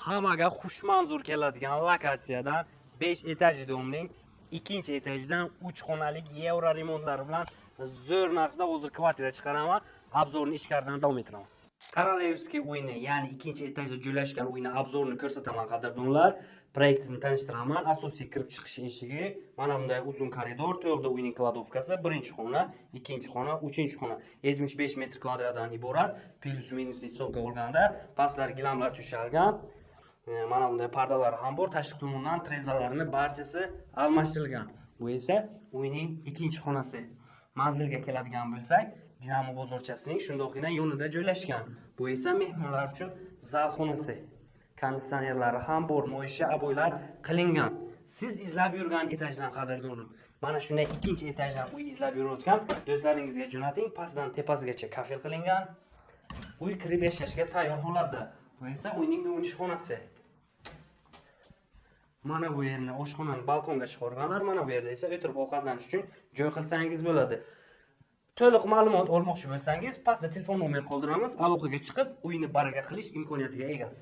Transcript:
hammaga xushmanzur keladigan lokatsiyadan 5 etajli domning ikkinchi etajidan 3 xonalik yevro remontlari bilan zo'r narxda hozir kvartira chiqaraman. Obzorni ichkaridan davom etiraman. Korolevskiy uyni, ya'ni ikkinchi etajda joylashgan uyni obzorini ko'rsataman qadrdonlar. Proyektini tanishtiraman. Asosiy kirib chiqish eshigi, mana bunday uzun koridor, to'g'rida uyning kladovkasi, birinchi xona, ikkinchi xona, uchinchi xona 75 metr kvadratdan iborat. Plus minus hisobga olganda pastlar gilamlar tushalgan. Mana bunday pardalar ham bor. Tashqi tomondan trezalarini barchasi almashtirilgan. Bu esa uyning ikkinchi xonasi. Manzilga keladigan bo'lsak, Dinamo bozorchasining shundoqqina yonida joylashgan. Bu esa mehmonlar uchun zal xonasi. Konditsionerlari ham bor, mo'ysha aboylar qilingan. Siz izlab yurgan etajdan qadrdonlar. Mana shunday ikkinchi etajdan uy izlab yurayotgan do'stlaringizga jo'nating. Pastdan tepasigacha kafel qilingan. Uy kirib yashashga tayyor holatda. Bu esa uyning yuvinish xonasi. Mana bu yerni oshxonani balkonga chiqarganlar, mana bu yerda esa o'tirib ovqatlanish uchun joy qilsangiz bo'ladi. To'liq ma'lumot olmoqchi bo'lsangiz, pastda telefon nomer qoldiramiz. Aloqaga chiqib, uyni baraka qilish imkoniyatiga egasiz.